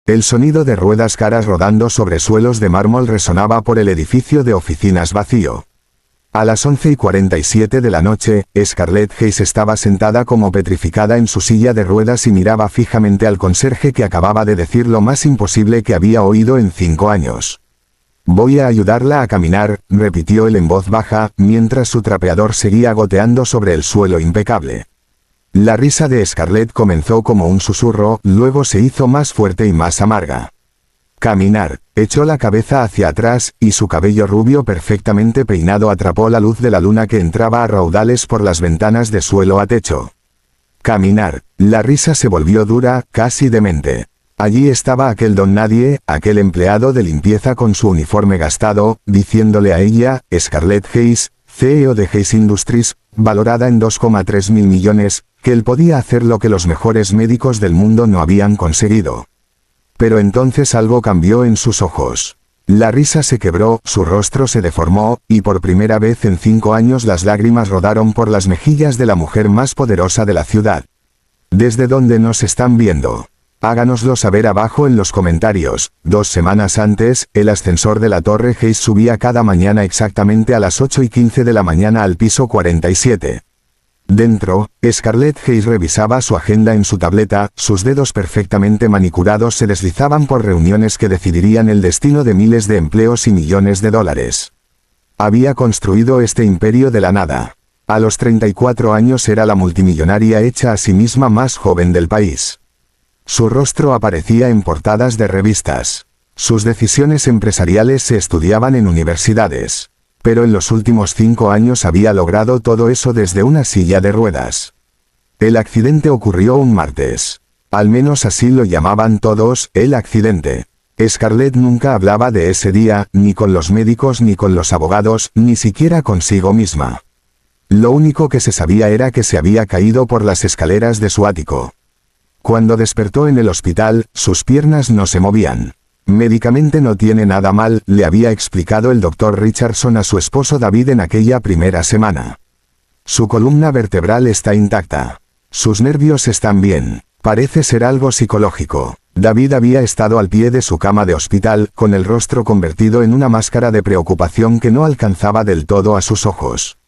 El sonido de ruedas caras rodando sobre suelos de mármol resonaba por el edificio de oficinas vacío. A las 11:47 de la noche, Scarlett Hayes estaba sentada como petrificada en su silla de ruedas y miraba fijamente al conserje que acababa de decir lo más imposible que había oído en 5 años. «Voy a ayudarla a caminar», repitió él en voz baja, mientras su trapeador seguía goteando sobre el suelo impecable. La risa de Scarlett comenzó como un susurro, luego se hizo más fuerte y más amarga. «Caminar», echó la cabeza hacia atrás, y su cabello rubio perfectamente peinado atrapó la luz de la luna que entraba a raudales por las ventanas de suelo a techo. «Caminar», la risa se volvió dura, casi demente. Allí estaba aquel don nadie, aquel empleado de limpieza con su uniforme gastado, diciéndole a ella, Scarlett Hayes, CEO de Hayes Industries, valorada en 2,3 mil millones, que él podía hacer lo que los mejores médicos del mundo no habían conseguido. Pero entonces algo cambió en sus ojos. La risa se quebró, su rostro se deformó, y por primera vez en 5 años las lágrimas rodaron por las mejillas de la mujer más poderosa de la ciudad. ¿Desde dónde nos están viendo? Háganoslo saber abajo en los comentarios. 2 semanas antes, el ascensor de la Torre Hayes subía cada mañana exactamente a las 8:15 de la mañana al piso 47. Dentro, Scarlett Hayes revisaba su agenda en su tableta, sus dedos perfectamente manicurados se deslizaban por reuniones que decidirían el destino de miles de empleos y millones de dólares. Había construido este imperio de la nada. A los 34 años era la multimillonaria hecha a sí misma más joven del país. Su rostro aparecía en portadas de revistas. Sus decisiones empresariales se estudiaban en universidades. Pero en los últimos 5 años había logrado todo eso desde una silla de ruedas. El accidente ocurrió un martes. Al menos así lo llamaban todos, el accidente. Scarlett nunca hablaba de ese día, ni con los médicos ni con los abogados, ni siquiera consigo misma. Lo único que se sabía era que se había caído por las escaleras de su ático. Cuando despertó en el hospital, sus piernas no se movían. Médicamente no tiene nada mal, le había explicado el Dr. Richardson a su esposo David en aquella primera semana. Su columna vertebral está intacta. Sus nervios están bien. Parece ser algo psicológico. David había estado al pie de su cama de hospital, con el rostro convertido en una máscara de preocupación que no alcanzaba del todo a sus ojos.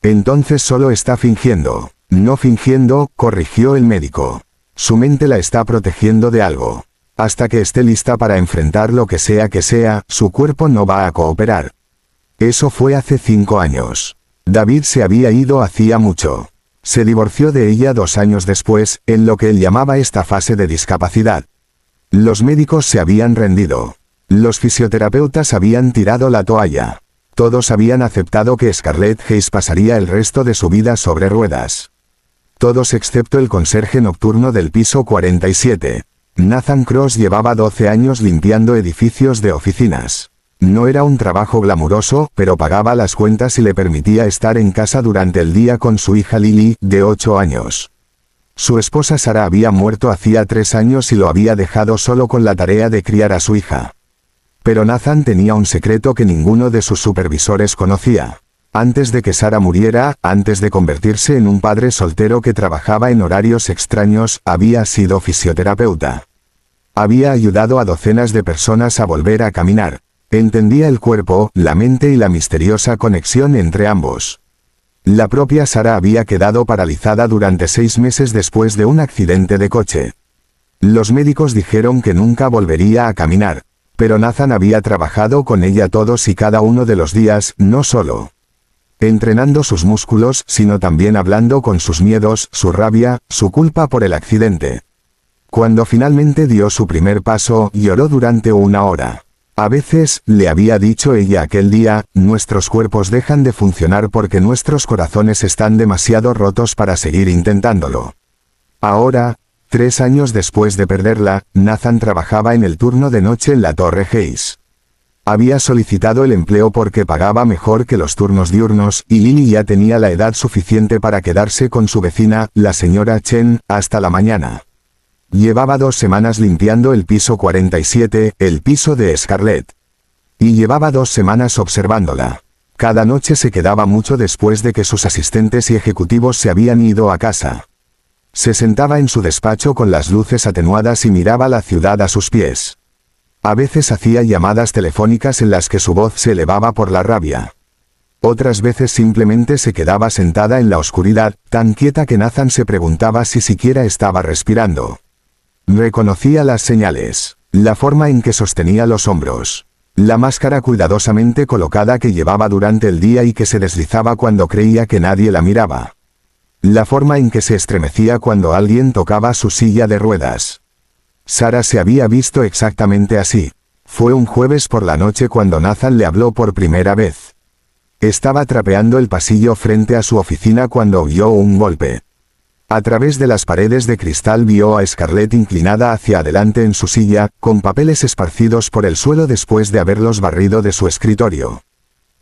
Entonces solo está fingiendo. No fingiendo, corrigió el médico. Su mente la está protegiendo de algo. Hasta que esté lista para enfrentar lo que sea, su cuerpo no va a cooperar. Eso fue hace 5 años. David se había ido hacía mucho. Se divorció de ella 2 años después, en lo que él llamaba esta fase de discapacidad. Los médicos se habían rendido. Los fisioterapeutas habían tirado la toalla. Todos habían aceptado que Scarlett Hayes pasaría el resto de su vida sobre ruedas. Todos excepto el conserje nocturno del piso 47. Nathan Cross llevaba 12 años limpiando edificios de oficinas. No era un trabajo glamuroso, pero pagaba las cuentas y le permitía estar en casa durante el día con su hija Lily, de 8 años. Su esposa Sarah había muerto hacía 3 años y lo había dejado solo con la tarea de criar a su hija. Pero Nathan tenía un secreto que ninguno de sus supervisores conocía. Antes de que Sarah muriera, antes de convertirse en un padre soltero que trabajaba en horarios extraños, había sido fisioterapeuta. Había ayudado a docenas de personas a volver a caminar. Entendía el cuerpo, la mente y la misteriosa conexión entre ambos. La propia Sarah había quedado paralizada durante 6 meses después de un accidente de coche. Los médicos dijeron que nunca volvería a caminar, pero Nathan había trabajado con ella todos y cada uno de los días, no solo entrenando sus músculos, sino también hablando con sus miedos, su rabia, su culpa por el accidente. Cuando finalmente dio su primer paso, lloró durante 1 hora. A veces, le había dicho ella aquel día, nuestros cuerpos dejan de funcionar porque nuestros corazones están demasiado rotos para seguir intentándolo. Ahora, 3 años después de perderla, Nathan trabajaba en el turno de noche en la Torre Hayes. Había solicitado el empleo porque pagaba mejor que los turnos diurnos, y Lily ya tenía la edad suficiente para quedarse con su vecina, la señora Chen, hasta la mañana. Llevaba 2 semanas limpiando el piso 47, el piso de Scarlett. Y llevaba 2 semanas observándola. Cada noche se quedaba mucho después de que sus asistentes y ejecutivos se habían ido a casa. Se sentaba en su despacho con las luces atenuadas y miraba la ciudad a sus pies. A veces hacía llamadas telefónicas en las que su voz se elevaba por la rabia. Otras veces simplemente se quedaba sentada en la oscuridad, tan quieta que Nathan se preguntaba si siquiera estaba respirando. Reconocía las señales, la forma en que sostenía los hombros, la máscara cuidadosamente colocada que llevaba durante el día y que se deslizaba cuando creía que nadie la miraba. La forma en que se estremecía cuando alguien tocaba su silla de ruedas. Sara se había visto exactamente así. Fue un jueves por la noche cuando Nathan le habló por primera vez. Estaba trapeando el pasillo frente a su oficina cuando oyó un golpe. A través de las paredes de cristal vio a Scarlett inclinada hacia adelante en su silla, con papeles esparcidos por el suelo después de haberlos barrido de su escritorio.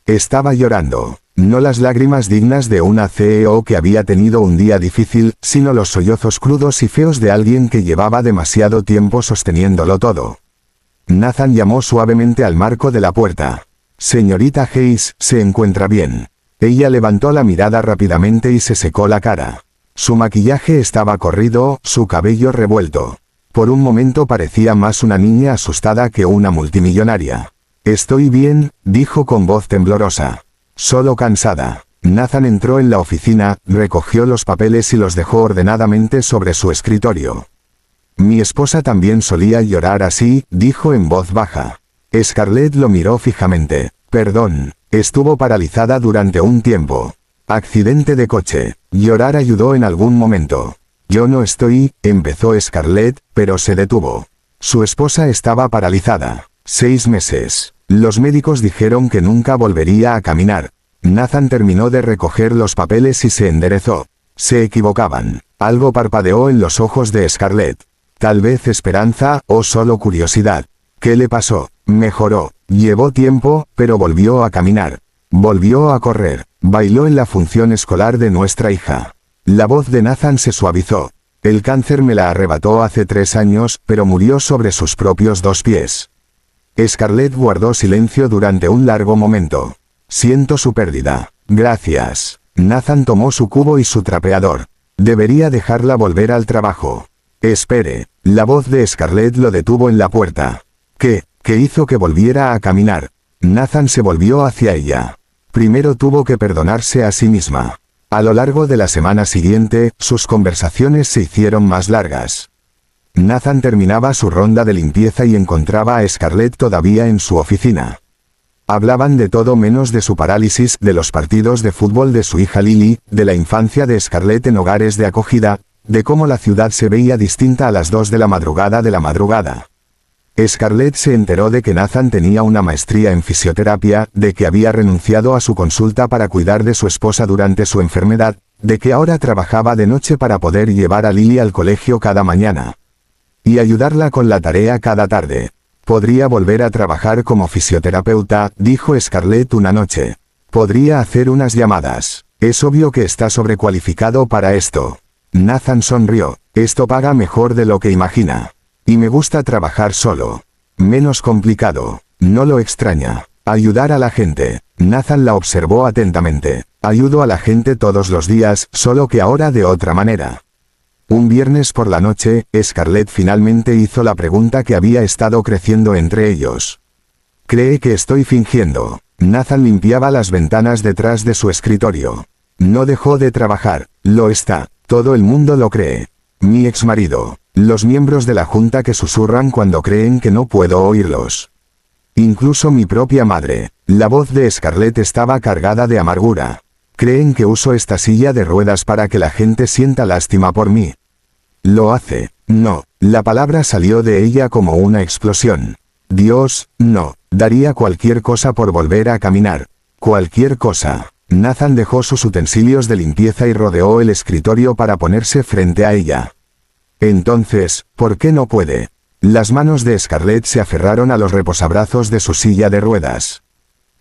Estaba llorando, no las lágrimas dignas de una CEO que había tenido un día difícil, sino los sollozos crudos y feos de alguien que llevaba demasiado tiempo sosteniéndolo todo. Nathan llamó suavemente al marco de la puerta. «Señorita Hayes, ¿se encuentra bien?» Ella levantó la mirada rápidamente y se secó la cara. Su maquillaje estaba corrido, su cabello revuelto. Por un momento parecía más una niña asustada que una multimillonaria. «Estoy bien», dijo con voz temblorosa. «Solo cansada». Nathan entró en la oficina, recogió los papeles y los dejó ordenadamente sobre su escritorio. «Mi esposa también solía llorar así», dijo en voz baja. Scarlett lo miró fijamente. «Perdón, estuvo paralizada durante un tiempo. Accidente de coche. Llorar ayudó en algún momento». «Yo no estoy», empezó Scarlett, pero se detuvo. Su esposa estaba paralizada. 6 meses. Los médicos dijeron que nunca volvería a caminar. Nathan terminó de recoger los papeles y se enderezó. Se equivocaban. Algo parpadeó en los ojos de Scarlett. Tal vez esperanza, o solo curiosidad. ¿Qué le pasó? Mejoró. Llevó tiempo, pero volvió a caminar. Volvió a correr. Bailó en la función escolar de nuestra hija. La voz de Nathan se suavizó. El cáncer me la arrebató hace 3 años, pero murió sobre sus propios 2 pies. Scarlett guardó silencio durante un largo momento. «Siento su pérdida». «Gracias». Nathan tomó su cubo y su trapeador. «Debería dejarla volver al trabajo». «Espere». La voz de Scarlett lo detuvo en la puerta. «¿Qué hizo que volviera a caminar?» Nathan se volvió hacia ella. Primero tuvo que perdonarse a sí misma. A lo largo de la semana siguiente, sus conversaciones se hicieron más largas. Nathan terminaba su ronda de limpieza y encontraba a Scarlett todavía en su oficina. Hablaban de todo menos de su parálisis, de los partidos de fútbol de su hija Lily, de la infancia de Scarlett en hogares de acogida, de cómo la ciudad se veía distinta a las 2 de la madrugada. Scarlett se enteró de que Nathan tenía una maestría en fisioterapia, de que había renunciado a su consulta para cuidar de su esposa durante su enfermedad, de que ahora trabajaba de noche para poder llevar a Lily al colegio cada mañana y ayudarla con la tarea cada tarde. «Podría volver a trabajar como fisioterapeuta», dijo Scarlett una noche. «Podría hacer unas llamadas. Es obvio que está sobrecualificado para esto». Nathan sonrió. «Esto paga mejor de lo que imagina. Y me gusta trabajar solo. Menos complicado. No lo extraña. Ayudar a la gente». Nathan la observó atentamente. «Ayudo a la gente todos los días, solo que ahora de otra manera». Un viernes por la noche, Scarlett finalmente hizo la pregunta que había estado creciendo entre ellos. «¿Cree que estoy fingiendo?» Nathan limpiaba las ventanas detrás de su escritorio. «No dejó de trabajar. Lo está. Todo el mundo lo cree. Mi exmarido. Los miembros de la junta que susurran cuando creen que no puedo oírlos. Incluso mi propia madre». La voz de Scarlett estaba cargada de amargura. «Creen que uso esta silla de ruedas para que la gente sienta lástima por mí». «Lo hace». «No». La palabra salió de ella como una explosión. «Dios, no. Daría cualquier cosa por volver a caminar. Cualquier cosa». Nathan dejó sus utensilios de limpieza y rodeó el escritorio para ponerse frente a ella. «Entonces, ¿por qué no puede?» Las manos de Scarlett se aferraron a los reposabrazos de su silla de ruedas.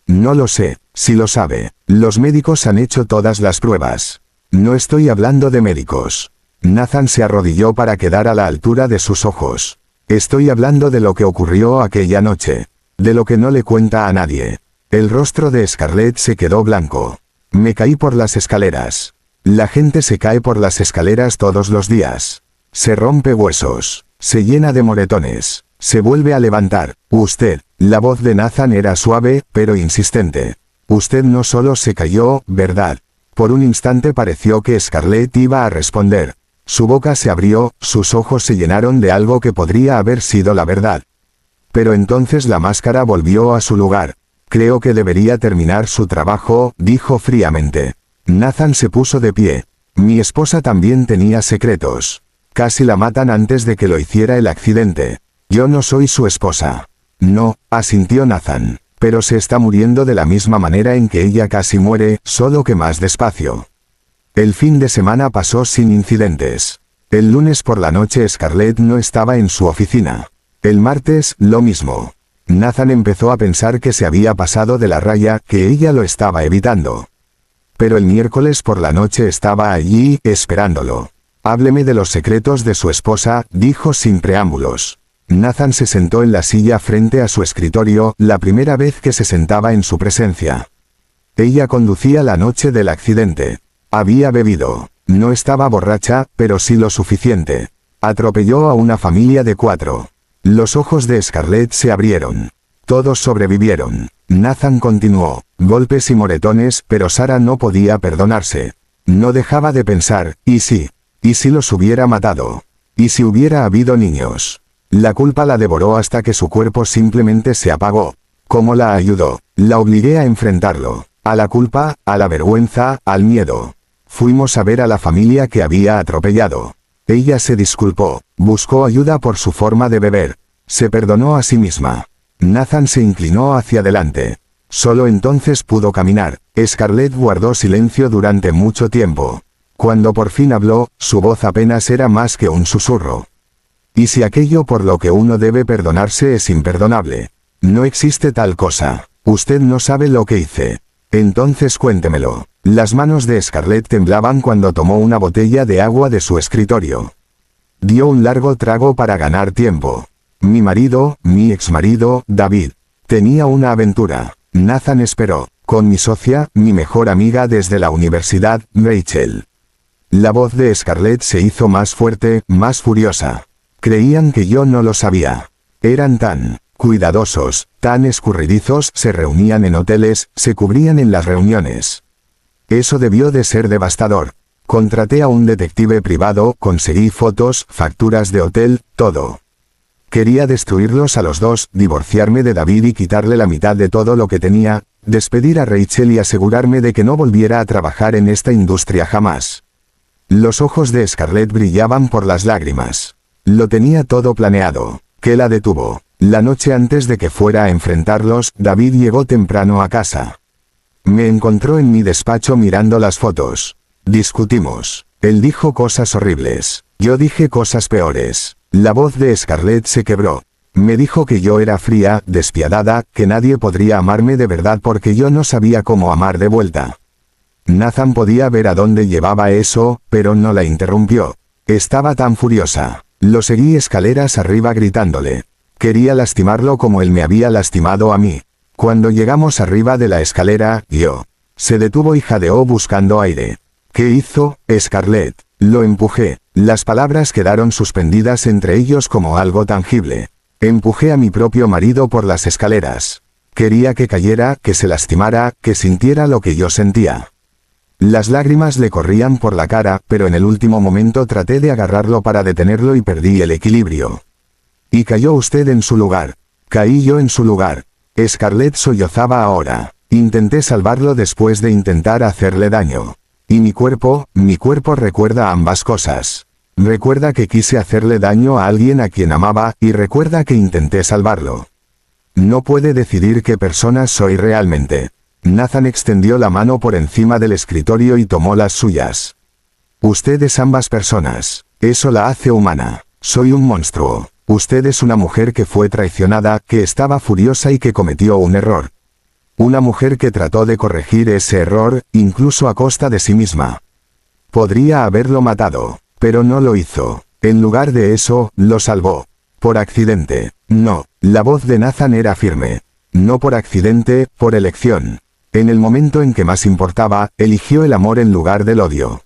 «No lo sé. Si lo sabe. Los médicos han hecho todas las pruebas. No estoy hablando de médicos». Nathan se arrodilló para quedar a la altura de sus ojos. «Estoy hablando de lo que ocurrió aquella noche. De lo que no le cuenta a nadie». El rostro de Scarlett se quedó blanco. «Me caí por las escaleras». La gente se cae por las escaleras todos los días. Se rompe huesos. Se llena de moretones. Se vuelve a levantar. Usted. La voz de Nathan era suave, pero insistente. Usted no solo se cayó, ¿verdad? Por un instante pareció que Scarlett iba a responder. Su boca se abrió, sus ojos se llenaron de algo que podría haber sido la verdad. Pero entonces la máscara volvió a su lugar. Creo que debería terminar su trabajo, dijo fríamente. Nathan se puso de pie. Mi esposa también tenía secretos. Casi la matan antes de que lo hiciera el accidente. Yo no soy su esposa. No, asintió Nathan. Pero se está muriendo de la misma manera en que ella casi muere, solo que más despacio. El fin de semana pasó sin incidentes. El lunes por la noche Scarlett no estaba en su oficina. El martes, lo mismo. Nathan empezó a pensar que se había pasado de la raya, que ella lo estaba evitando. Pero el miércoles por la noche estaba allí, esperándolo. Hábleme de los secretos de su esposa, dijo sin preámbulos. Nathan se sentó en la silla frente a su escritorio, la primera vez que se sentaba en su presencia. Ella conducía la noche del accidente. Había bebido. No estaba borracha, pero sí lo suficiente. Atropelló a una familia de 4. Los ojos de Scarlett se abrieron. Todos sobrevivieron. Nathan continuó. Golpes y moretones, pero Sarah no podía perdonarse. No dejaba de pensar, ¿y si los hubiera matado? ¿Y si hubiera habido niños? La culpa la devoró hasta que su cuerpo simplemente se apagó. ¿Cómo la ayudó? La obligué a enfrentarlo. A la culpa, a la vergüenza, al miedo. Fuimos a ver a la familia que había atropellado. Ella se disculpó. Buscó ayuda por su forma de beber. Se perdonó a sí misma. Nathan se inclinó hacia adelante. Solo entonces pudo caminar. Scarlett guardó silencio durante mucho tiempo. Cuando por fin habló, su voz apenas era más que un susurro. ¿Y si aquello por lo que uno debe perdonarse es imperdonable? No existe tal cosa. Usted no sabe lo que hice. Entonces cuéntemelo. Las manos de Scarlett temblaban cuando tomó una botella de agua de su escritorio. Dio un largo trago para ganar tiempo. Mi marido, mi exmarido, David. Tenía una aventura. Nathan esperó. Con mi socia, mi mejor amiga desde la universidad, Rachel. La voz de Scarlett se hizo más fuerte, más furiosa. Creían que yo no lo sabía. Eran tan cuidadosos, tan escurridizos, se reunían en hoteles, se cubrían en las reuniones. Eso debió de ser devastador. Contraté a un detective privado, conseguí fotos, facturas de hotel, todo. Quería destruirlos a los dos, divorciarme de David y quitarle la mitad de todo lo que tenía, despedir a Rachel y asegurarme de que no volviera a trabajar en esta industria jamás. Los ojos de Scarlett brillaban por las lágrimas. Lo tenía todo planeado. ¿Qué la detuvo? La noche antes de que fuera a enfrentarlos, David llegó temprano a casa. Me encontró en mi despacho mirando las fotos. Discutimos. Él dijo cosas horribles. Yo dije cosas peores. La voz de Scarlett se quebró. Me dijo que yo era fría, despiadada, que nadie podría amarme de verdad porque yo no sabía cómo amar de vuelta. Nathan podía ver a dónde llevaba eso, pero no la interrumpió. Estaba tan furiosa. Lo seguí escaleras arriba gritándole. Quería lastimarlo como él me había lastimado a mí. Cuando llegamos arriba de la escalera, se detuvo y jadeó buscando aire. ¿Qué hizo, Scarlett? Lo empujé. Las palabras quedaron suspendidas entre ellos como algo tangible. Empujé a mi propio marido por las escaleras. Quería que cayera, que se lastimara, que sintiera lo que yo sentía. Las lágrimas le corrían por la cara, pero en el último momento traté de agarrarlo para detenerlo y perdí el equilibrio. Y cayó usted en su lugar. Caí yo en su lugar. Scarlett sollozaba ahora. Intenté salvarlo después de intentar hacerle daño. Y mi cuerpo recuerda ambas cosas. Recuerda que quise hacerle daño a alguien a quien amaba, y recuerda que intenté salvarlo. No puede decidir qué persona soy realmente. Nathan extendió la mano por encima del escritorio y tomó las suyas. Usted es ambas personas. Eso la hace humana. Soy un monstruo. Usted es una mujer que fue traicionada, que estaba furiosa y que cometió un error. Una mujer que trató de corregir ese error, incluso a costa de sí misma. Podría haberlo matado, pero no lo hizo. En lugar de eso, lo salvó. Por accidente. No, la voz de Nathan era firme. No por accidente, por elección. En el momento en que más importaba, eligió el amor en lugar del odio.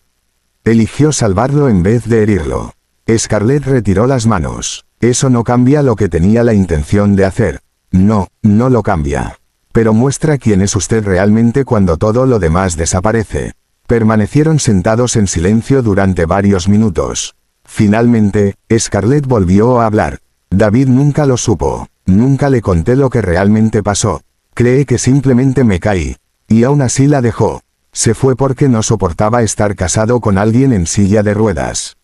Eligió salvarlo en vez de herirlo. Scarlett retiró las manos. Eso no cambia lo que tenía la intención de hacer. No, no lo cambia. Pero muestra quién es usted realmente cuando todo lo demás desaparece. Permanecieron sentados en silencio durante varios minutos. Finalmente, Scarlett volvió a hablar. David nunca lo supo. Nunca le conté lo que realmente pasó. Cree que simplemente me caí. Y aún así la dejó. Se fue porque no soportaba estar casado con alguien en silla de ruedas.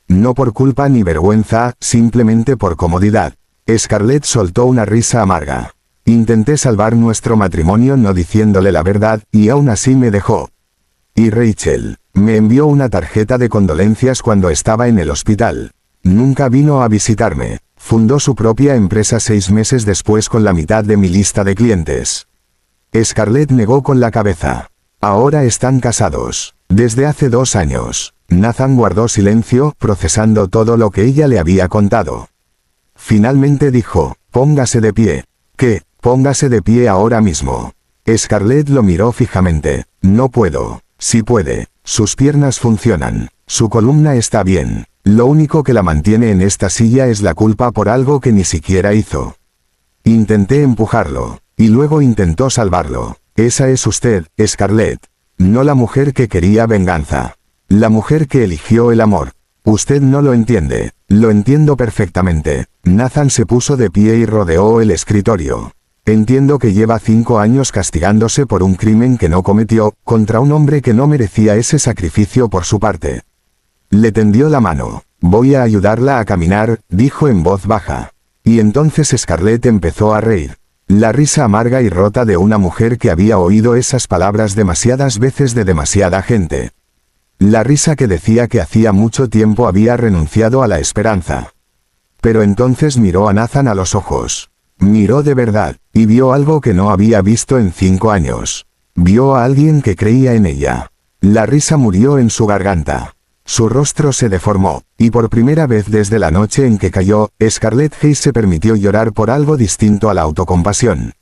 No por culpa ni vergüenza, simplemente por comodidad. Scarlett soltó una risa amarga. Intenté salvar nuestro matrimonio no diciéndole la verdad, y aún así me dejó. Y Rachel, me envió una tarjeta de condolencias cuando estaba en el hospital. Nunca vino a visitarme. Fundó su propia empresa 6 meses después con la mitad de mi lista de clientes. Scarlett negó con la cabeza. Ahora están casados. Desde hace 2 años. Nathan guardó silencio, procesando todo lo que ella le había contado. Finalmente dijo, póngase de pie. ¿Qué? Póngase de pie ahora mismo. Scarlett lo miró fijamente. No puedo. Sí puede. Sus piernas funcionan. Su columna está bien. Lo único que la mantiene en esta silla es la culpa por algo que ni siquiera hizo. Intenté empujarlo. Y luego intentó salvarlo. Esa es usted, Scarlett. No la mujer que quería venganza. La mujer que eligió el amor. Usted no lo entiende. Lo entiendo perfectamente. Nathan se puso de pie y rodeó el escritorio. Entiendo que lleva 5 años castigándose por un crimen que no cometió, contra un hombre que no merecía ese sacrificio por su parte. Le tendió la mano. Voy a ayudarla a caminar, dijo en voz baja. Y entonces Scarlett empezó a reír. La risa amarga y rota de una mujer que había oído esas palabras demasiadas veces de demasiada gente. La risa que decía que hacía mucho tiempo había renunciado a la esperanza. Pero entonces miró a Nathan a los ojos. Miró de verdad, y vio algo que no había visto en 5 años. Vio a alguien que creía en ella. La risa murió en su garganta. Su rostro se deformó, y por primera vez desde la noche en que cayó, Scarlett Hayes se permitió llorar por algo distinto a la autocompasión.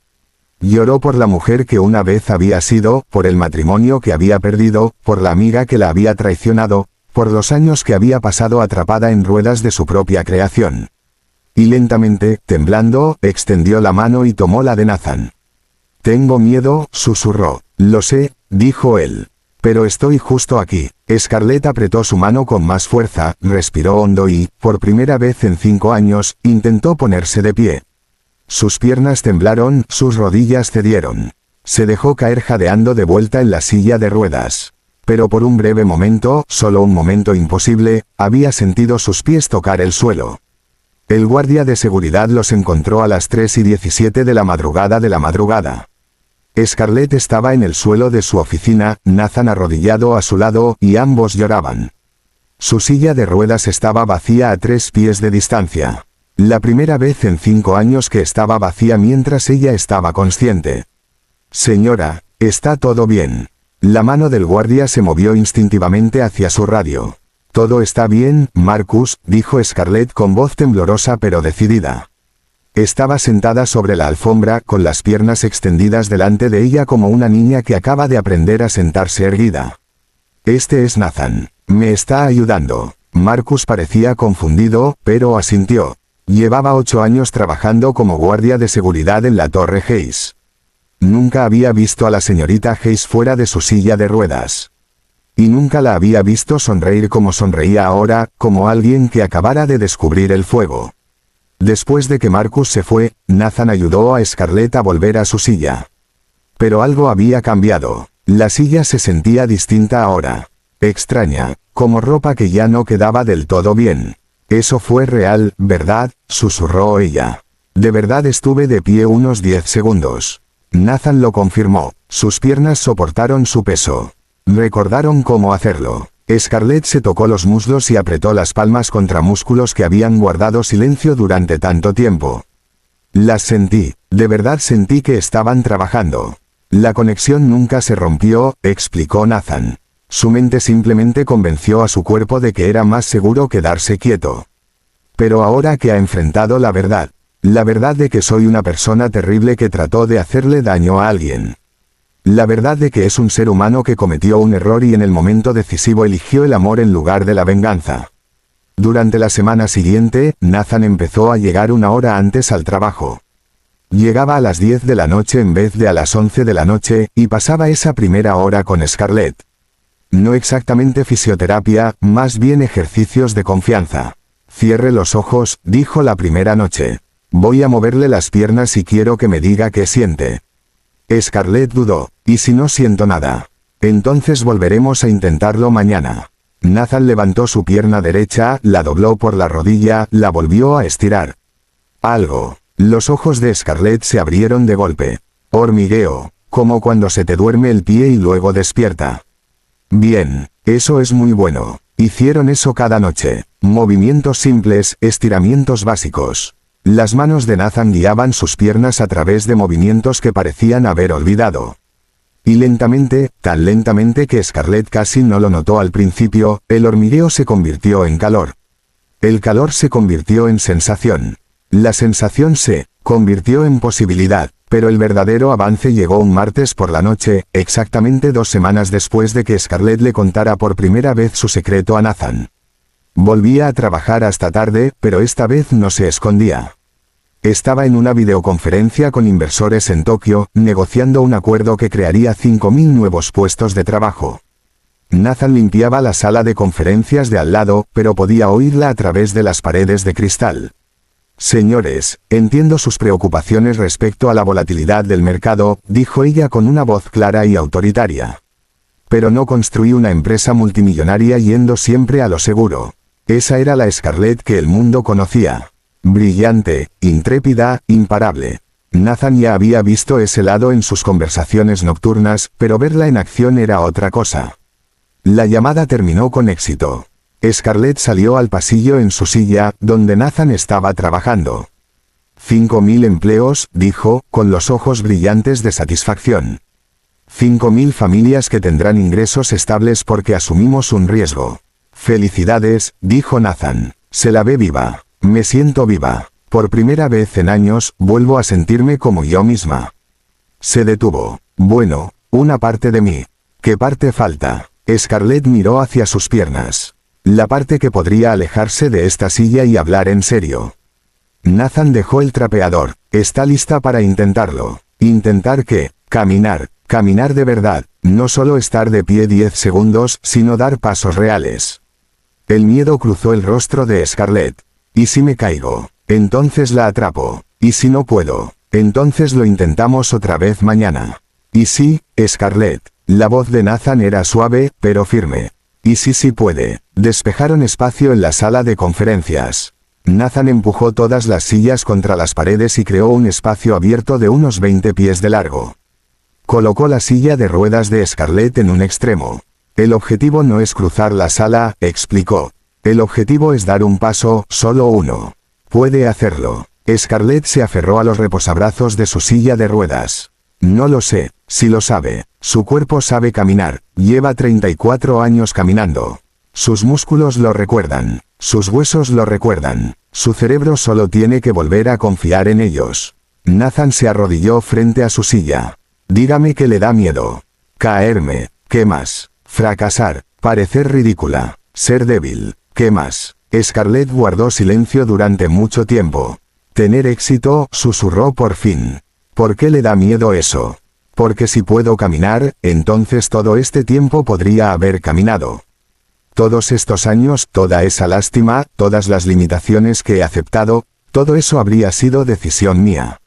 Lloró por la mujer que una vez había sido, por el matrimonio que había perdido, por la amiga que la había traicionado, por los años que había pasado atrapada en ruedas de su propia creación. Y lentamente, temblando, extendió la mano y tomó la de Nathan. Tengo miedo, susurró. Lo sé, dijo él. Pero estoy justo aquí. Scarlett apretó su mano con más fuerza, respiró hondo y, por primera vez en 5 años, intentó ponerse de pie. Sus piernas temblaron, sus rodillas cedieron. Se dejó caer jadeando de vuelta en la silla de ruedas. Pero por un breve momento, solo un momento imposible, había sentido sus pies tocar el suelo. El guardia de seguridad los encontró a las 3:17 de la madrugada. Scarlett estaba en el suelo de su oficina, Nathan arrodillado a su lado, y ambos lloraban. Su silla de ruedas estaba vacía a 3 pies de distancia. La primera vez en 5 años que estaba vacía mientras ella estaba consciente. Señora, ¿está todo bien? La mano del guardia se movió instintivamente hacia su radio. Todo está bien, Marcus, dijo Scarlett con voz temblorosa pero decidida. Estaba sentada sobre la alfombra, con las piernas extendidas delante de ella como una niña que acaba de aprender a sentarse erguida. Este es Nathan. Me está ayudando. Marcus parecía confundido, pero asintió. Llevaba 8 años trabajando como guardia de seguridad en la Torre Hayes. Nunca había visto a la señorita Hayes fuera de su silla de ruedas. Y nunca la había visto sonreír como sonreía ahora, como alguien que acabara de descubrir el fuego. Después de que Marcus se fue, Nathan ayudó a Scarlett a volver a su silla. Pero algo había cambiado. La silla se sentía distinta ahora. Extraña, como ropa que ya no quedaba del todo bien. Eso fue real, ¿verdad?, susurró ella. De verdad estuve de pie unos 10 segundos. Nathan lo confirmó. Sus piernas soportaron su peso. Recordaron cómo hacerlo. Scarlett se tocó los muslos y apretó las palmas contra músculos que habían guardado silencio durante tanto tiempo. Las sentí, de verdad sentí que estaban trabajando. La conexión nunca se rompió, explicó Nathan. Su mente simplemente convenció a su cuerpo de que era más seguro quedarse quieto. Pero ahora que ha enfrentado la verdad de que soy una persona terrible que trató de hacerle daño a alguien. La verdad de que es un ser humano que cometió un error y en el momento decisivo eligió el amor en lugar de la venganza. Durante la semana siguiente, Nathan empezó a llegar una hora antes al trabajo. Llegaba a las 10 de la noche en vez de a las 11 de la noche, y pasaba esa primera hora con Scarlett. No exactamente fisioterapia, más bien ejercicios de confianza. Cierre los ojos, dijo la primera noche. Voy a moverle las piernas y quiero que me diga qué siente. Scarlett dudó. ¿Y si no siento nada? Entonces volveremos a intentarlo mañana. Nathan levantó su pierna derecha, la dobló por la rodilla, la volvió a estirar. Algo. Los ojos de Scarlett se abrieron de golpe. Hormigueo, como cuando se te duerme el pie y luego despierta. Bien, eso es muy bueno. Hicieron eso cada noche. Movimientos simples, estiramientos básicos. Las manos de Nathan guiaban sus piernas a través de movimientos que parecían haber olvidado. Y lentamente, tan lentamente que Scarlett casi no lo notó al principio, el hormigueo se convirtió en calor. El calor se convirtió en sensación. La sensación se convirtió en posibilidad, pero el verdadero avance llegó un martes por la noche, exactamente 2 semanas después de que Scarlett le contara por primera vez su secreto a Nathan. Volvía a trabajar hasta tarde, pero esta vez no se escondía. Estaba en una videoconferencia con inversores en Tokio, negociando un acuerdo que crearía 5.000 nuevos puestos de trabajo. Nathan limpiaba la sala de conferencias de al lado, pero podía oírla a través de las paredes de cristal. Señores, entiendo sus preocupaciones respecto a la volatilidad del mercado, dijo ella con una voz clara y autoritaria. Pero no construí una empresa multimillonaria yendo siempre a lo seguro. Esa era la Scarlett que el mundo conocía. Brillante, intrépida, imparable. Nathan ya había visto ese lado en sus conversaciones nocturnas, pero verla en acción era otra cosa. La llamada terminó con éxito. Scarlett salió al pasillo en su silla, donde Nathan estaba trabajando. 5.000 empleos, dijo, con los ojos brillantes de satisfacción. 5.000 familias que tendrán ingresos estables porque asumimos un riesgo. Felicidades, dijo Nathan. Se la ve viva. Me siento viva. Por primera vez en años, vuelvo a sentirme como yo misma. Se detuvo. Bueno, una parte de mí. ¿Qué parte falta? Scarlett miró hacia sus piernas. La parte que podría alejarse de esta silla y hablar en serio. Nathan dejó el trapeador. Está lista para intentarlo. ¿Intentar qué? Caminar. Caminar de verdad. No solo estar de pie 10 segundos, sino dar pasos reales. El miedo cruzó el rostro de Scarlett. ¿Y si me caigo? Entonces la atrapo. ¿Y si no puedo? Entonces lo intentamos otra vez mañana. ¿Y si, Scarlett? La voz de Nathan era suave, pero firme. ¿Y si sí puede? Despejaron espacio en la sala de conferencias. Nathan empujó todas las sillas contra las paredes y creó un espacio abierto de unos 20 pies de largo. Colocó la silla de ruedas de Scarlett en un extremo. El objetivo no es cruzar la sala, explicó. El objetivo es dar un paso, solo uno. Puede hacerlo. Scarlett se aferró a los reposabrazos de su silla de ruedas. No lo sé, si lo sabe. Su cuerpo sabe caminar, lleva 34 años caminando. Sus músculos lo recuerdan, sus huesos lo recuerdan, su cerebro solo tiene que volver a confiar en ellos. Nathan se arrodilló frente a su silla. Dígame que le da miedo. Caerme, ¿qué más? Fracasar, parecer ridícula, ser débil, ¿qué más? Scarlett guardó silencio durante mucho tiempo. Tener éxito, susurró por fin. ¿Por qué le da miedo eso? Porque si puedo caminar, entonces todo este tiempo podría haber caminado. Todos estos años, toda esa lástima, todas las limitaciones que he aceptado, todo eso habría sido decisión mía.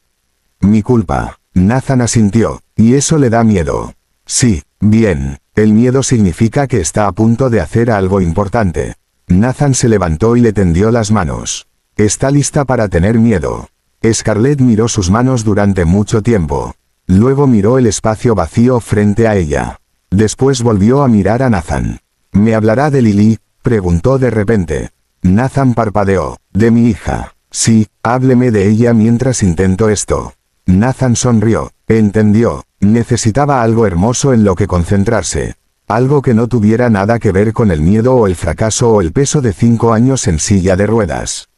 Mi culpa. Nathan asintió. ¿Y eso le da miedo? Sí, bien. El miedo significa que está a punto de hacer algo importante. Nathan se levantó y le tendió las manos. Está lista para tener miedo. Scarlett miró sus manos durante mucho tiempo. Luego miró el espacio vacío frente a ella. Después volvió a mirar a Nathan. ¿Me hablará de Lily?, preguntó de repente. Nathan parpadeó. ¿De mi hija? Sí, hábleme de ella mientras intento esto. Nathan sonrió. Entendió. Necesitaba algo hermoso en lo que concentrarse. Algo que no tuviera nada que ver con el miedo o el fracaso o el peso de 5 años en silla de ruedas.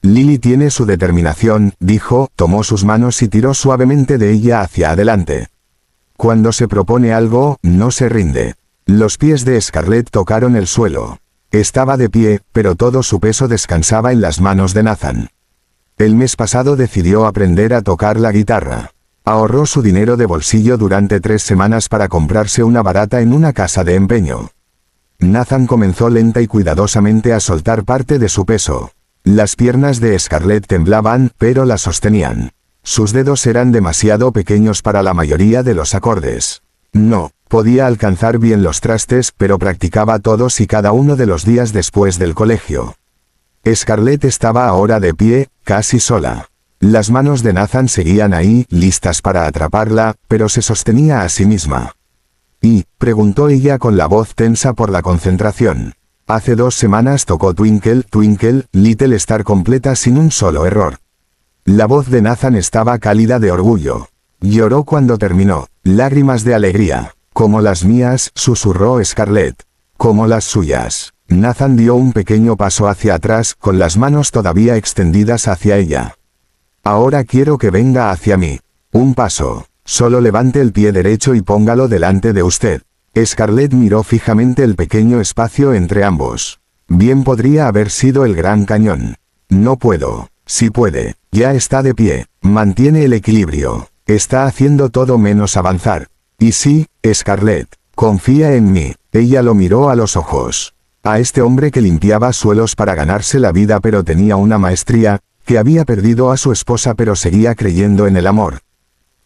Lily tiene su determinación, dijo, tomó sus manos y tiró suavemente de ella hacia adelante. Cuando se propone algo, no se rinde. Los pies de Scarlett tocaron el suelo. Estaba de pie, pero todo su peso descansaba en las manos de Nathan. El mes pasado decidió aprender a tocar la guitarra. Ahorró su dinero de bolsillo durante 3 semanas para comprarse una barata en una casa de empeño. Nathan comenzó lenta y cuidadosamente a soltar parte de su peso. Las piernas de Scarlett temblaban, pero la sostenían. Sus dedos eran demasiado pequeños para la mayoría de los acordes. No podía alcanzar bien los trastes, pero practicaba todos y cada uno de los días después del colegio. Scarlett estaba ahora de pie, casi sola. Las manos de Nathan seguían ahí, listas para atraparla, pero se sostenía a sí misma. ¿Y? Preguntó ella con la voz tensa por la concentración. Hace 2 semanas tocó Twinkle, Twinkle, Little Star completa sin un solo error. La voz de Nathan estaba cálida de orgullo. Lloró cuando terminó. Lágrimas de alegría. Como las mías, susurró Scarlett. Como las suyas. Nathan dio un pequeño paso hacia atrás, con las manos todavía extendidas hacia ella. Ahora quiero que venga hacia mí. Un paso. Solo levante el pie derecho y póngalo delante de usted. Scarlett miró fijamente el pequeño espacio entre ambos. Bien podría haber sido el Gran Cañón. No puedo. Sí puede. Ya está de pie. Mantiene el equilibrio. Está haciendo todo menos avanzar. Y sí, Scarlett. Confía en mí. Ella lo miró a los ojos. A este hombre que limpiaba suelos para ganarse la vida pero tenía una maestría, que había perdido a su esposa pero seguía creyendo en el amor.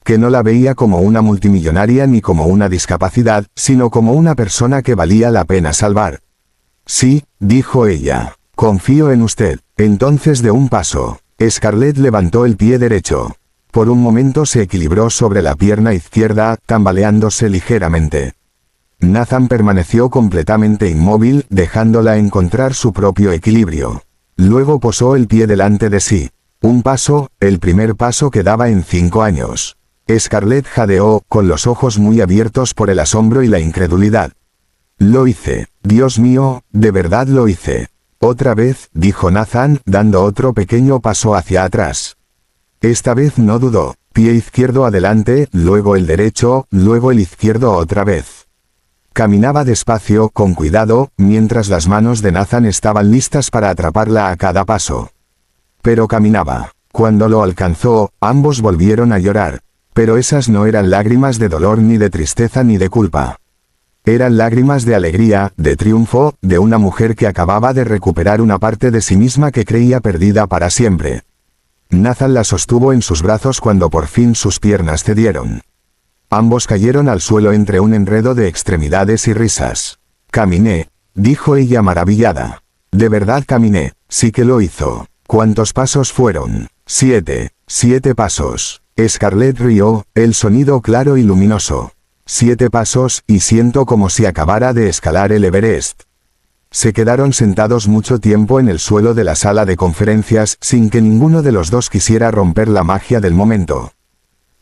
Que no la veía como una multimillonaria ni como una discapacidad, sino como una persona que valía la pena salvar. Sí, dijo ella. Confío en usted. Entonces de un paso. Scarlett levantó el pie derecho. Por un momento se equilibró sobre la pierna izquierda, tambaleándose ligeramente. Nathan permaneció completamente inmóvil, dejándola encontrar su propio equilibrio. Luego posó el pie delante de sí. Un paso, el primer paso que daba en 5 años. Scarlett jadeó, con los ojos muy abiertos por el asombro y la incredulidad. Lo hice. Dios mío, de verdad lo hice. Otra vez, dijo Nathan, dando otro pequeño paso hacia atrás. Esta vez no dudó. Pie izquierdo adelante, luego el derecho, luego el izquierdo otra vez. Caminaba despacio, con cuidado, mientras las manos de Nathan estaban listas para atraparla a cada paso. Pero caminaba. Cuando lo alcanzó, ambos volvieron a llorar. Pero esas no eran lágrimas de dolor ni de tristeza ni de culpa. Eran lágrimas de alegría, de triunfo, de una mujer que acababa de recuperar una parte de sí misma que creía perdida para siempre. Nathan la sostuvo en sus brazos cuando por fin sus piernas cedieron. Ambos cayeron al suelo entre un enredo de extremidades y risas. Caminé, dijo ella maravillada. De verdad caminé, sí que lo hizo. ¿Cuántos pasos fueron? 7. 7 pasos. Scarlett rió, el sonido claro y luminoso. 7 pasos, y siento como si acabara de escalar el Everest. Se quedaron sentados mucho tiempo en el suelo de la sala de conferencias, sin que ninguno de los dos quisiera romper la magia del momento.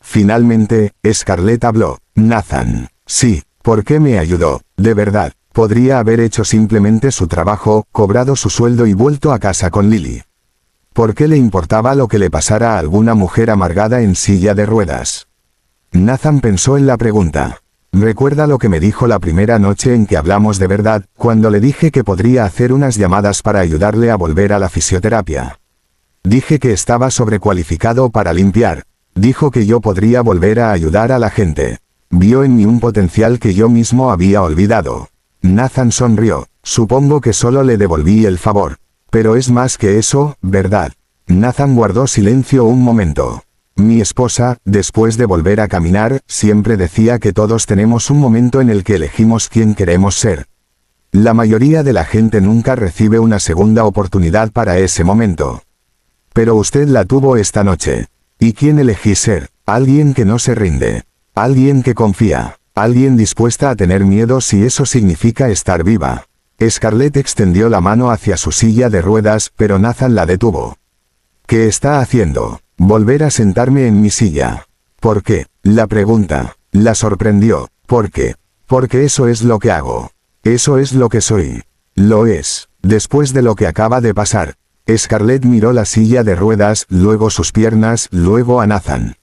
Finalmente, Scarlett habló. Nathan. Sí, ¿por qué me ayudó? De verdad, podría haber hecho simplemente su trabajo, cobrado su sueldo y vuelto a casa con Lily. ¿Por qué le importaba lo que le pasara a alguna mujer amargada en silla de ruedas? Nathan pensó en la pregunta. Recuerda lo que me dijo la primera noche en que hablamos de verdad, cuando le dije que podría hacer unas llamadas para ayudarle a volver a la fisioterapia. Dije que estaba sobrecualificado para limpiar. Dijo que yo podría volver a ayudar a la gente. Vio en mí un potencial que yo mismo había olvidado. Nathan sonrió. Supongo que solo le devolví el favor. Pero es más que eso, ¿verdad? Nathan guardó silencio un momento. Mi esposa, después de volver a caminar, siempre decía que todos tenemos un momento en el que elegimos quién queremos ser. La mayoría de la gente nunca recibe una segunda oportunidad para ese momento. Pero usted la tuvo esta noche. ¿Y quién elegí ser? Alguien que no se rinde. Alguien que confía. Alguien dispuesta a tener miedo si eso significa estar viva. Scarlett extendió la mano hacia su silla de ruedas, pero Nathan la detuvo. ¿Qué está haciendo? Volver a sentarme en mi silla. ¿Por qué? La pregunta. La sorprendió. ¿Por qué? Porque eso es lo que hago. Eso es lo que soy. Lo es. Después de lo que acaba de pasar. Scarlett miró la silla de ruedas, luego sus piernas, luego a Nathan.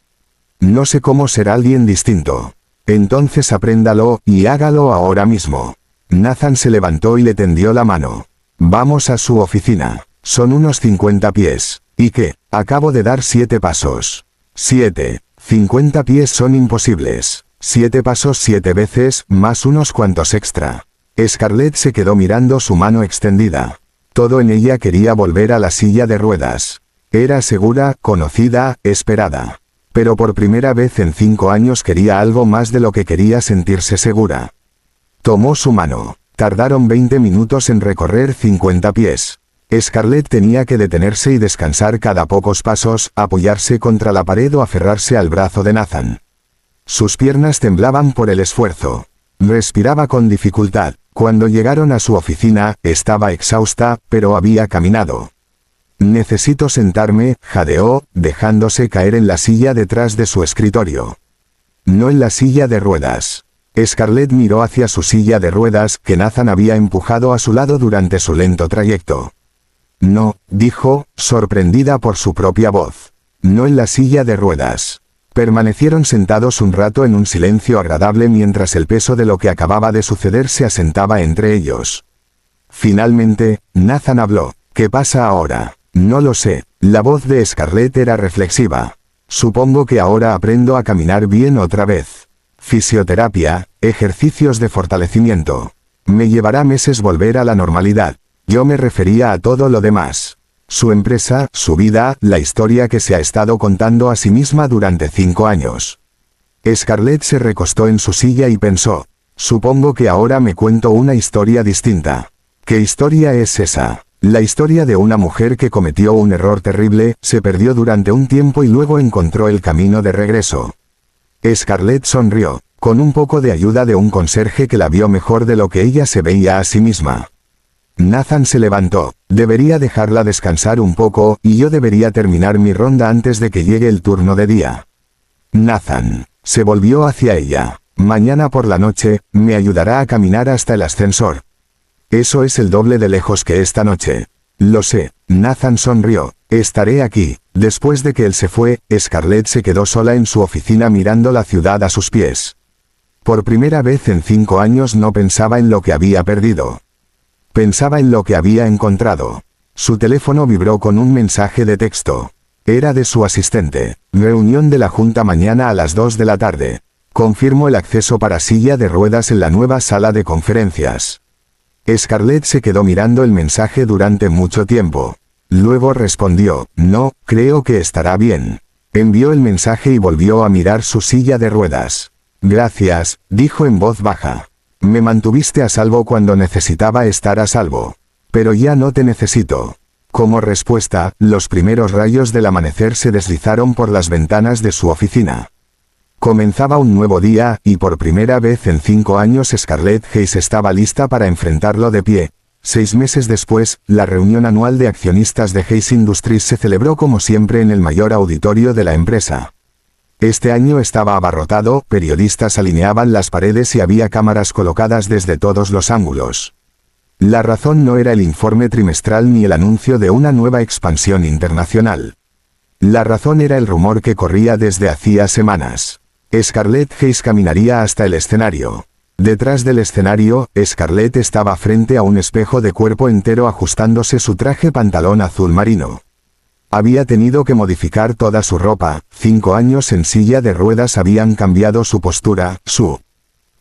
No sé cómo ser alguien distinto. Entonces apréndalo, y hágalo ahora mismo. Nathan se levantó y le tendió la mano. Vamos a su oficina. Son unos 50 pies. ¿Y qué? Acabo de dar 7 pasos. 7. 50 pies son imposibles. 7 pasos 7 veces, más unos cuantos extra. Scarlett se quedó mirando su mano extendida. Todo en ella quería volver a la silla de ruedas. Era segura, conocida, esperada. Pero por primera vez en 5 años quería algo más de lo que quería sentirse segura. Tomó su mano. Tardaron 20 minutos en recorrer 50 pies. Scarlett tenía que detenerse y descansar cada pocos pasos, apoyarse contra la pared o aferrarse al brazo de Nathan. Sus piernas temblaban por el esfuerzo. Respiraba con dificultad. Cuando llegaron a su oficina, estaba exhausta, pero había caminado. Necesito sentarme, jadeó, dejándose caer en la silla detrás de su escritorio. No en la silla de ruedas. Scarlett miró hacia su silla de ruedas que Nathan había empujado a su lado durante su lento trayecto. No, dijo, sorprendida por su propia voz. No en la silla de ruedas. Permanecieron sentados un rato en un silencio agradable mientras el peso de lo que acababa de suceder se asentaba entre ellos. Finalmente, Nathan habló. ¿Qué pasa ahora? No lo sé. La voz de Scarlett era reflexiva. Supongo que ahora aprendo a caminar bien otra vez. Fisioterapia, ejercicios de fortalecimiento. Me llevará meses volver a la normalidad. Yo me refería a todo lo demás. Su empresa, su vida, la historia que se ha estado contando a sí misma durante 5 años. Scarlett se recostó en su silla y pensó. Supongo que ahora me cuento una historia distinta. ¿Qué historia es esa? La historia de una mujer que cometió un error terrible, se perdió durante un tiempo y luego encontró el camino de regreso. Scarlett sonrió, con un poco de ayuda de un conserje que la vio mejor de lo que ella se veía a sí misma. Nathan se levantó. Debería dejarla descansar un poco, y yo debería terminar mi ronda antes de que llegue el turno de día. Nathan se volvió hacia ella. Mañana por la noche, me ayudará a caminar hasta el ascensor. Eso es el doble de lejos que esta noche. Lo sé. Nathan sonrió. Estaré aquí. Después de que él se fue, Scarlett se quedó sola en su oficina mirando la ciudad a sus pies. Por primera vez en 5 años no pensaba en lo que había perdido. Pensaba en lo que había encontrado. Su teléfono vibró con un mensaje de texto. Era de su asistente. Reunión de la junta mañana a las 2 de la tarde. Confirmo el acceso para silla de ruedas en la nueva sala de conferencias. Scarlett se quedó mirando el mensaje durante mucho tiempo. Luego respondió, no, creo que estará bien. Envió el mensaje y volvió a mirar su silla de ruedas. Gracias, dijo en voz baja. Me mantuviste a salvo cuando necesitaba estar a salvo. Pero ya no te necesito. Como respuesta, los primeros rayos del amanecer se deslizaron por las ventanas de su oficina. Comenzaba un nuevo día, y por primera vez en 5 años Scarlett Hayes estaba lista para enfrentarlo de pie. 6 meses después, la reunión anual de accionistas de Hayes Industries se celebró como siempre en el mayor auditorio de la empresa. Este año estaba abarrotado, periodistas alineaban las paredes y había cámaras colocadas desde todos los ángulos. La razón no era el informe trimestral ni el anuncio de una nueva expansión internacional. La razón era el rumor que corría desde hacía semanas. Scarlett Hayes caminaría hasta el escenario. Detrás del escenario, Scarlett estaba frente a un espejo de cuerpo entero ajustándose su traje pantalón azul marino. Había tenido que modificar toda su ropa. 5 años en silla de ruedas habían cambiado su postura, su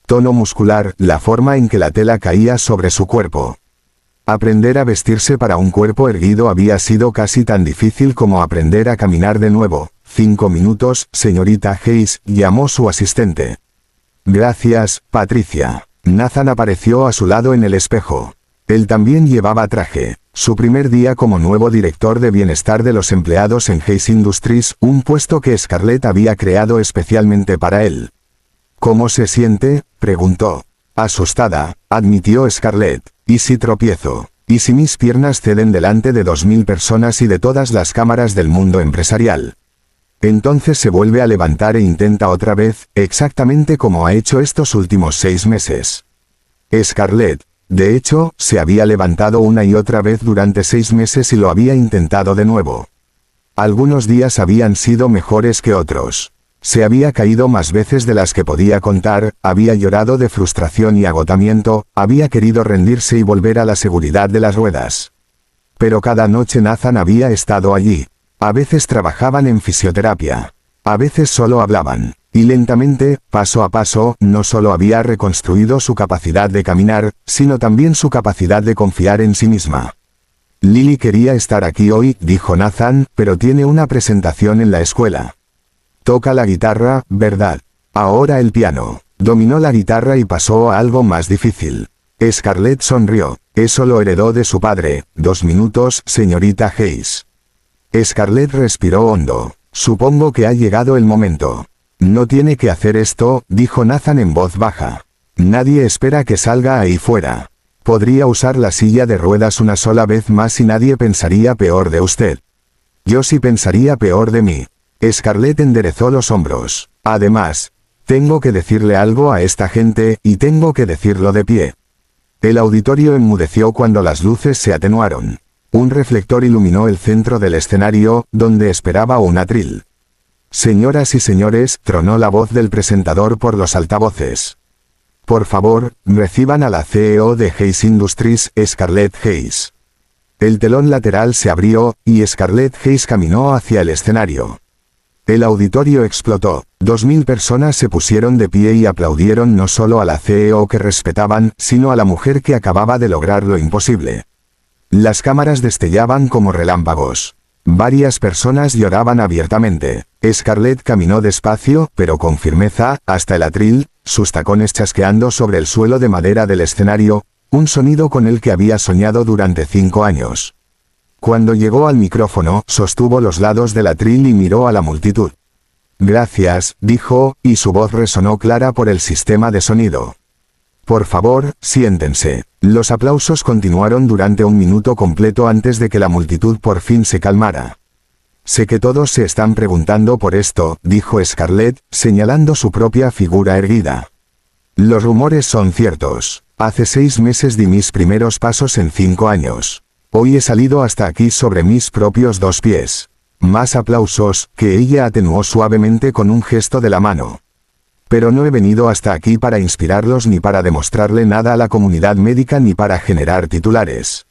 tono muscular, la forma en que la tela caía sobre su cuerpo. Aprender a vestirse para un cuerpo erguido había sido casi tan difícil como aprender a caminar de nuevo. 5 minutos, señorita Hayes, llamó su asistente. Gracias, Patricia. Nathan apareció a su lado en el espejo. Él también llevaba traje. Su primer día como nuevo director de bienestar de los empleados en Hayes Industries, un puesto que Scarlett había creado especialmente para él. ¿Cómo se siente?, preguntó. Asustada, admitió Scarlett. ¿Y si tropiezo? ¿Y si mis piernas ceden delante de 2000 personas y de todas las cámaras del mundo empresarial? Entonces se vuelve a levantar e intenta otra vez, exactamente como ha hecho estos últimos 6 meses. Scarlett, de hecho, se había levantado una y otra vez durante 6 meses y lo había intentado de nuevo. Algunos días habían sido mejores que otros. Se había caído más veces de las que podía contar, había llorado de frustración y agotamiento, había querido rendirse y volver a la seguridad de las ruedas. Pero cada noche Nathan había estado allí. A veces trabajaban en fisioterapia. A veces solo hablaban. Y lentamente, paso a paso, no solo había reconstruido su capacidad de caminar, sino también su capacidad de confiar en sí misma. Lily quería estar aquí hoy, dijo Nathan, pero tiene una presentación en la escuela. Toca la guitarra, ¿verdad? Ahora el piano. Dominó la guitarra y pasó a algo más difícil. Scarlett sonrió. Eso lo heredó de su padre. 2 minutos, señorita Hayes. Scarlett respiró hondo. Supongo que ha llegado el momento. No tiene que hacer esto, dijo Nathan en voz baja. Nadie espera que salga ahí fuera. Podría usar la silla de ruedas una sola vez más y nadie pensaría peor de usted. Yo sí pensaría peor de mí. Scarlett enderezó los hombros. Además, tengo que decirle algo a esta gente, y tengo que decirlo de pie. El auditorio enmudeció cuando las luces se atenuaron. Un reflector iluminó el centro del escenario, donde esperaba un atril. Señoras y señores, tronó la voz del presentador por los altavoces. Por favor, reciban a la CEO de Hayes Industries, Scarlett Hayes. El telón lateral se abrió, y Scarlett Hayes caminó hacia el escenario. El auditorio explotó. 2000 personas se pusieron de pie y aplaudieron no solo a la CEO que respetaban, sino a la mujer que acababa de lograr lo imposible. Las cámaras destellaban como relámpagos. Varias personas lloraban abiertamente. Scarlett caminó despacio, pero con firmeza, hasta el atril, sus tacones chasqueando sobre el suelo de madera del escenario, un sonido con el que había soñado durante 5 años. Cuando llegó al micrófono, sostuvo los lados del atril y miró a la multitud. Gracias, dijo, y su voz resonó clara por el sistema de sonido. Por favor, siéntense. Los aplausos continuaron durante 1 minuto completo antes de que la multitud por fin se calmara. Sé que todos se están preguntando por esto, dijo Scarlett, señalando su propia figura erguida. Los rumores son ciertos. Hace 6 meses di mis primeros pasos en 5 años. Hoy he salido hasta aquí sobre mis propios 2 pies. Más aplausos, que ella atenuó suavemente con un gesto de la mano. Pero no he venido hasta aquí para inspirarlos ni para demostrarle nada a la comunidad médica ni para generar titulares.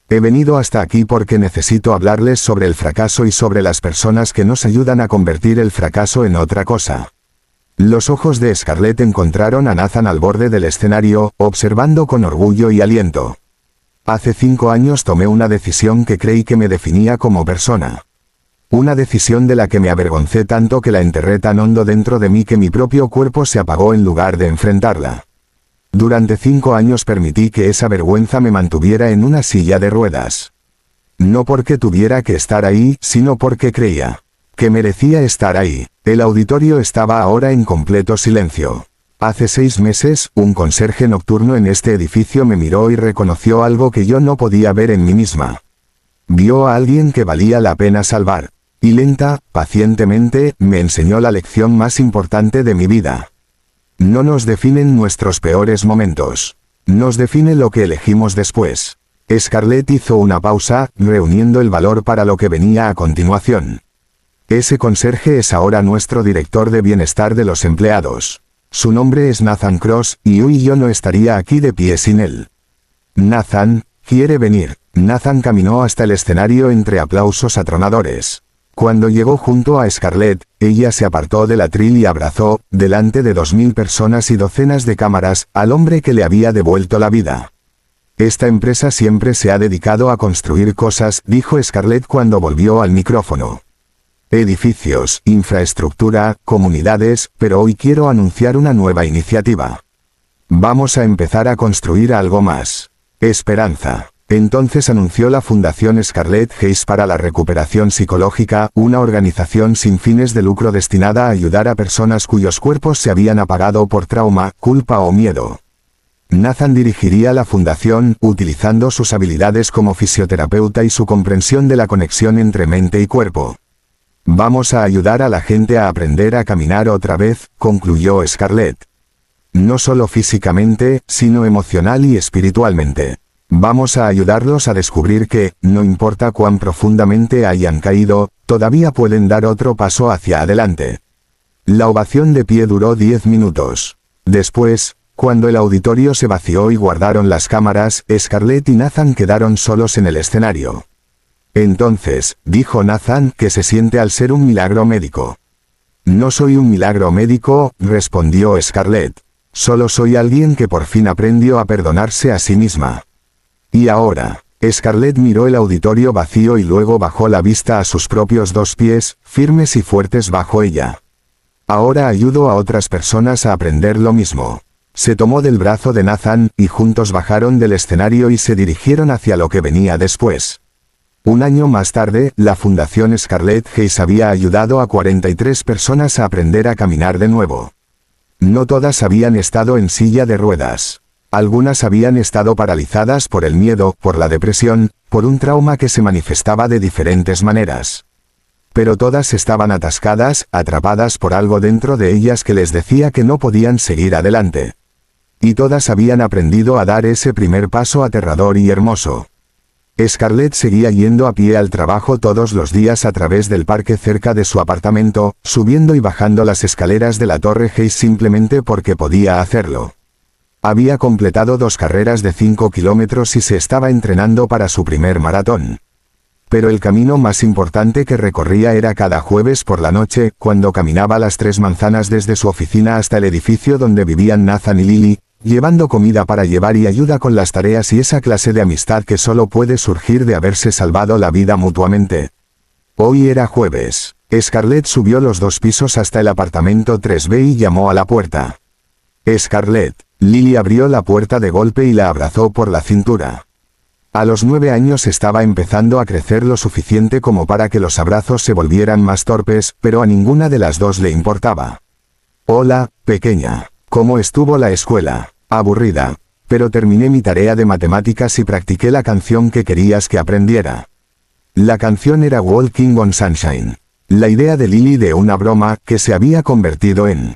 He venido hasta aquí porque necesito hablarles sobre el fracaso y sobre las personas que nos ayudan a convertir el fracaso en otra cosa. Los ojos de Scarlett encontraron a Nathan al borde del escenario, observando con orgullo y aliento. Hace 5 años tomé una decisión que creí que me definía como persona. Una decisión de la que me avergoncé tanto que la enterré tan hondo dentro de mí que mi propio cuerpo se apagó en lugar de enfrentarla. Durante 5 años permití que esa vergüenza me mantuviera en una silla de ruedas. No porque tuviera que estar ahí, sino porque creía que merecía estar ahí. El auditorio estaba ahora en completo silencio. Hace 6 meses, un conserje nocturno en este edificio me miró y reconoció algo que yo no podía ver en mí misma. Vio a alguien que valía la pena salvar. Y lenta, pacientemente, me enseñó la lección más importante de mi vida. No nos definen nuestros peores momentos. Nos define lo que elegimos después. Scarlett hizo una pausa, reuniendo el valor para lo que venía a continuación. Ese conserje es ahora nuestro director de bienestar de los empleados. Su nombre es Nathan Cross, y hoy yo no estaría aquí de pie sin él. Nathan, ¿quiere venir? Nathan caminó hasta el escenario entre aplausos atronadores. Cuando llegó junto a Scarlett, ella se apartó del atril y abrazó, delante de 2000 personas y docenas de cámaras, al hombre que le había devuelto la vida. Esta empresa siempre se ha dedicado a construir cosas, dijo Scarlett cuando volvió al micrófono. Edificios, infraestructura, comunidades, pero hoy quiero anunciar una nueva iniciativa. Vamos a empezar a construir algo más. Esperanza. Entonces anunció la Fundación Scarlett Hayes para la Recuperación Psicológica, una organización sin fines de lucro destinada a ayudar a personas cuyos cuerpos se habían apagado por trauma, culpa o miedo. Nathan dirigiría la fundación, utilizando sus habilidades como fisioterapeuta y su comprensión de la conexión entre mente y cuerpo. Vamos a ayudar a la gente a aprender a caminar otra vez, concluyó Scarlett. No solo físicamente, sino emocional y espiritualmente. Vamos a ayudarlos a descubrir que, no importa cuán profundamente hayan caído, todavía pueden dar otro paso hacia adelante. La ovación de pie duró 10 minutos. Después, cuando el auditorio se vació y guardaron las cámaras, Scarlett y Nathan quedaron solos en el escenario. Entonces, dijo Nathan, que se siente al ser un milagro médico. No soy un milagro médico, respondió Scarlett. Solo soy alguien que por fin aprendió a perdonarse a sí misma. Y ahora, Scarlett miró el auditorio vacío y luego bajó la vista a sus propios 2 pies, firmes y fuertes bajo ella. Ahora ayudo a otras personas a aprender lo mismo. Se tomó del brazo de Nathan, y juntos bajaron del escenario y se dirigieron hacia lo que venía después. Un año más tarde, la Fundación Scarlett Hayes había ayudado a 43 personas a aprender a caminar de nuevo. No todas habían estado en silla de ruedas. Algunas habían estado paralizadas por el miedo, por la depresión, por un trauma que se manifestaba de diferentes maneras. Pero todas estaban atascadas, atrapadas por algo dentro de ellas que les decía que no podían seguir adelante. Y todas habían aprendido a dar ese primer paso aterrador y hermoso. Scarlett seguía yendo a pie al trabajo todos los días a través del parque cerca de su apartamento, subiendo y bajando las escaleras de la Torre Hayes simplemente porque podía hacerlo. Había completado 2 carreras de 5 kilómetros y se estaba entrenando para su primer maratón. Pero el camino más importante que recorría era cada jueves por la noche, cuando caminaba las 3 manzanas desde su oficina hasta el edificio donde vivían Nathan y Lily, llevando comida para llevar y ayuda con las tareas y esa clase de amistad que solo puede surgir de haberse salvado la vida mutuamente. Hoy era jueves. Scarlett subió los 2 pisos hasta el apartamento 3B y llamó a la puerta. Scarlett. Lily abrió la puerta de golpe y la abrazó por la cintura. A los 9 años estaba empezando a crecer lo suficiente como para que los abrazos se volvieran más torpes, pero a ninguna de las dos le importaba. Hola, pequeña. ¿Cómo estuvo la escuela? Aburrida. Pero terminé mi tarea de matemáticas y practiqué la canción que querías que aprendiera. La canción era Walking on Sunshine. La idea de Lily de una broma que se había convertido en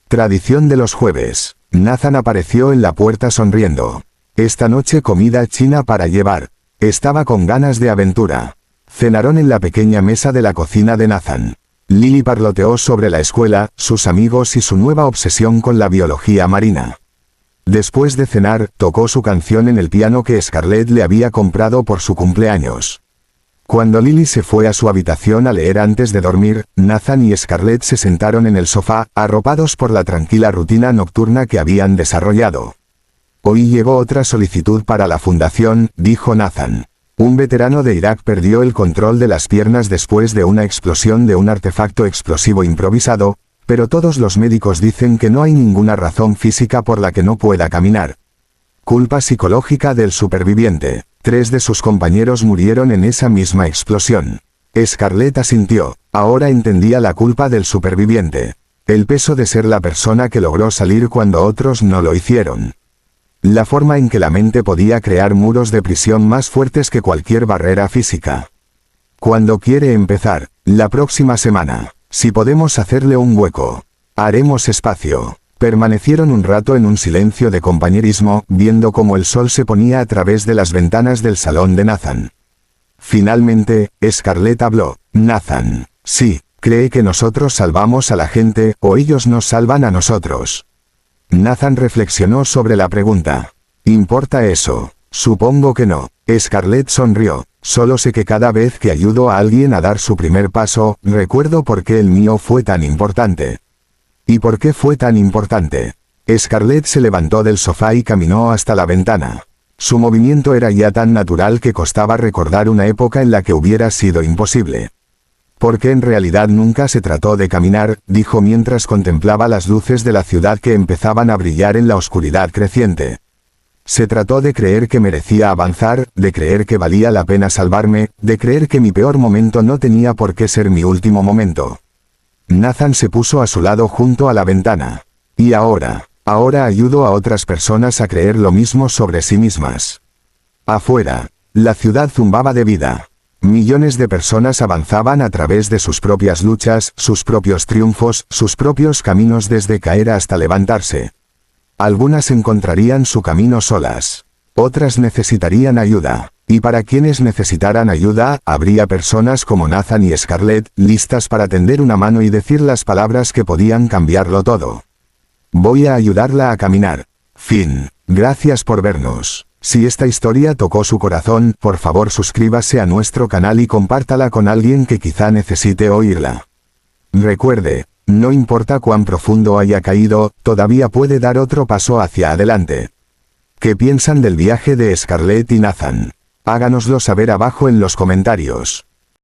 tradición de los jueves. Nathan apareció en la puerta sonriendo. Esta noche comida china para llevar. Estaba con ganas de aventura. Cenaron en la pequeña mesa de la cocina de Nathan. Lily parloteó sobre la escuela, sus amigos y su nueva obsesión con la biología marina. Después de cenar, tocó su canción en el piano que Scarlett le había comprado por su cumpleaños. Cuando Lily se fue a su habitación a leer antes de dormir, Nathan y Scarlett se sentaron en el sofá, arropados por la tranquila rutina nocturna que habían desarrollado. Hoy llegó otra solicitud para la fundación, dijo Nathan. Un veterano de Irak perdió el control de las piernas después de una explosión de un artefacto explosivo improvisado, pero todos los médicos dicen que no hay ninguna razón física por la que no pueda caminar. Culpa psicológica del superviviente. 3 de sus compañeros murieron en esa misma explosión. Scarlett asintió. Ahora entendía la culpa del superviviente. El peso de ser la persona que logró salir cuando otros no lo hicieron. La forma en que la mente podía crear muros de prisión más fuertes que cualquier barrera física. Cuando quiere empezar, la próxima semana, si podemos hacerle un hueco, haremos espacio. Permanecieron un rato en un silencio de compañerismo, viendo cómo el sol se ponía a través de las ventanas del salón de Nathan. Finalmente, Scarlett habló. Nathan, sí, ¿cree que nosotros salvamos a la gente, o ellos nos salvan a nosotros? Nathan reflexionó sobre la pregunta. ¿Importa eso? Supongo que no. Scarlett sonrió. Solo sé que cada vez que ayudo a alguien a dar su primer paso, recuerdo por qué el mío fue tan importante. ¿Y por qué fue tan importante? Scarlett se levantó del sofá y caminó hasta la ventana. Su movimiento era ya tan natural que costaba recordar una época en la que hubiera sido imposible. Porque en realidad nunca se trató de caminar, dijo mientras contemplaba las luces de la ciudad que empezaban a brillar en la oscuridad creciente. Se trató de creer que merecía avanzar, de creer que valía la pena salvarme, de creer que mi peor momento no tenía por qué ser mi último momento. Nathan se puso a su lado junto a la ventana. Y ahora ayudo a otras personas a creer lo mismo sobre sí mismas. Afuera, la ciudad zumbaba de vida. Millones de personas avanzaban a través de sus propias luchas, sus propios triunfos, sus propios caminos desde caer hasta levantarse. Algunas encontrarían su camino solas. Otras necesitarían ayuda. Y para quienes necesitaran ayuda, habría personas como Nathan y Scarlett, listas para tender una mano y decir las palabras que podían cambiarlo todo. Voy a ayudarla a caminar. Fin. Gracias por vernos. Si esta historia tocó su corazón, por favor suscríbase a nuestro canal y compártala con alguien que quizá necesite oírla. Recuerde, no importa cuán profundo haya caído, todavía puede dar otro paso hacia adelante. ¿Qué piensan del viaje de Scarlett y Nathan? Háganoslo saber abajo en los comentarios.